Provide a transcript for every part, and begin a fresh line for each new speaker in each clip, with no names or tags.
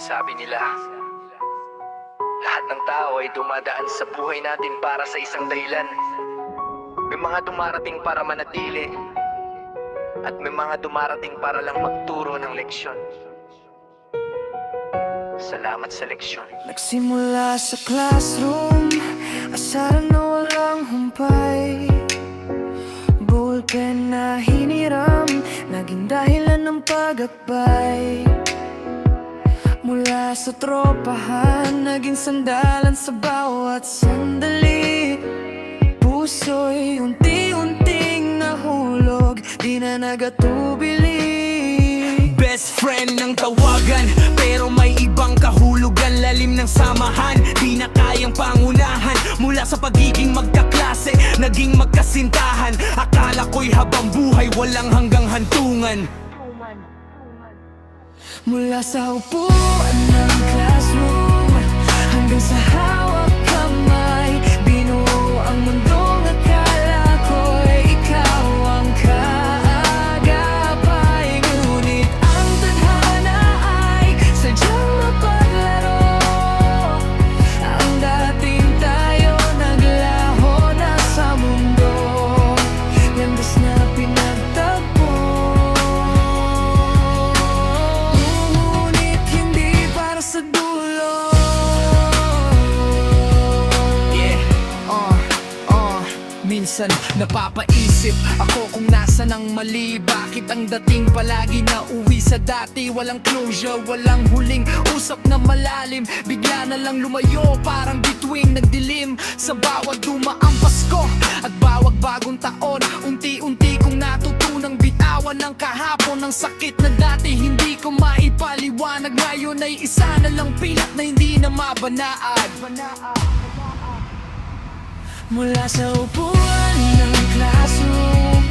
Sabi nila, lahat ng tao ay dumadaan sa buhay natin para sa isang dahilan. May mga dumarating para manatili, at may mga dumarating para lang magturo ng leksyon. Salamat sa leksyon.
Nagsimula sa classroom, asaran na walang humpay. Ballpen na hiniram, naging dahilan ng pag-akbay. Mula sa tropahan, naging sandalan sa bawat sandali. Puso'y unti-unting nahulog, di na nagatubili.
Best friend ng tawagan, pero may ibang kahulugan. Lalim ng samahan, di na kayang pangunahan. Mula sa pagiging magkaklase, naging magkasintahan. Akala ko'y habang buhay, walang hanggang hantungan.
Mula sa upuan ng classroom hanggang sa hawak kamay, binuo ang mundong akala ko'y ikaw ang kaagapay. Ngunit ang tadhana ay sadyang mapaglaro. Ang dating tayo naglaho na sa mundo, landas na pinagtagpo. Sa dulo.
Minsan napapaisip ako kung nasan ang mali. Bakit ang dating palagi na uwi sa dati? Walang closure, walang huling usap na malalim. Bigla na lang lumayo, parang bituing nagdilim. Sa bawat dumaang Pasko at bawat bagong taon, unti-unti kong natutunang bitawan ng kahapon. Ang sakit na dati hindi ko maipaliwanag, ngayon ay isa na lang pilat na hindi na mabanaad.
Mula sa upuan ng classroom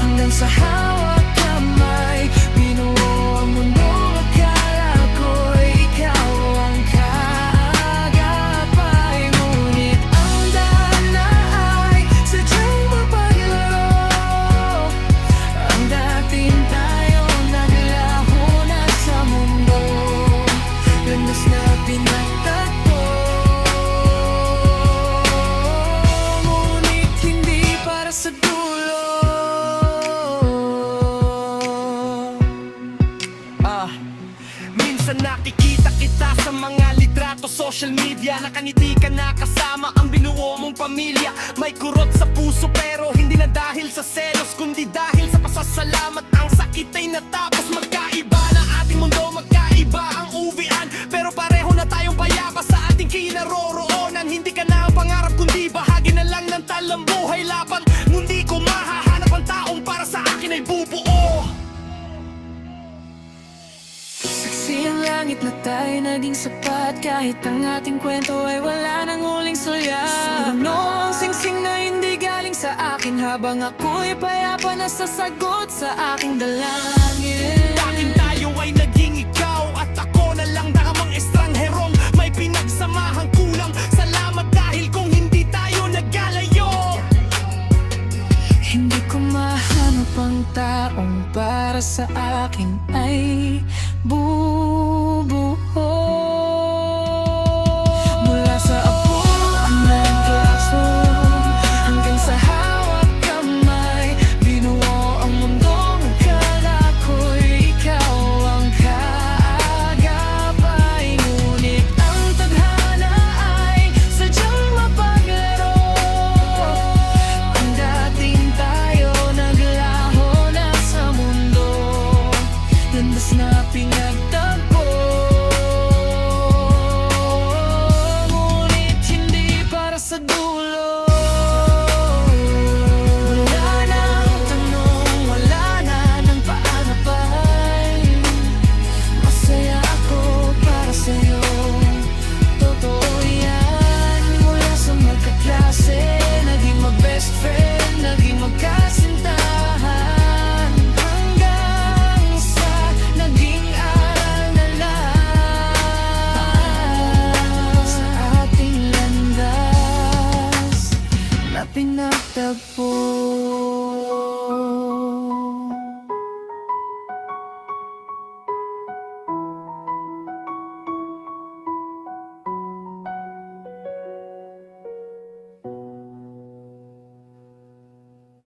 hanggang sa hawak kamay, binuo ang mundong akala ko'y ikaw ang kaagapay. Ngunit ang daan ay sadyang mapaglaro. Ang dating tayo naglaho na sa mundo, landas na pinagtagpo. Sa dulo.
Minsan nakikita kita sa mga litrato, social media. Nakangiti ka na kasama ang binuo mong pamilya. May kurot sa puso pero hindi na dahil sa selos, kundi dahil sa pasasalamat. Ang sakit ay natapos, magkaiba na ating mundo, magkaiba ang uwian, pero pareho na tayong bayaba sa ating kinaroroonan. Hindi ka na ang pangarap kundi bahagi na lang ng talambuhay laban. Mundi ko mahahanap ang taong para sa akin ay bubuo.
Saksi ang langit na tayo naging sapat, kahit ang ating kwento ay wala nang huling sulya. Ano ang singsing na hindi galing sa akin, habang ako'y payapa na sasagot sa aking dalangin.
Bakit tayo ay naging ikaw at ako na lang damang estrangherong may pinagsamahang kulang. Salamat dahil kung hindi tayo naggalayo,
hindi ko mahanap ang taong para sa akin ay bubuo. Mula sa upuan ng classroom hanggang sa hawak kamay, binuo ang mundong akala ko'y ikaw ang kaagapay. Ngunit ang tadhana ay sadyang mapaglaro. Ang dating tayo naglaho na sa mundo, landas na pinagtagpo.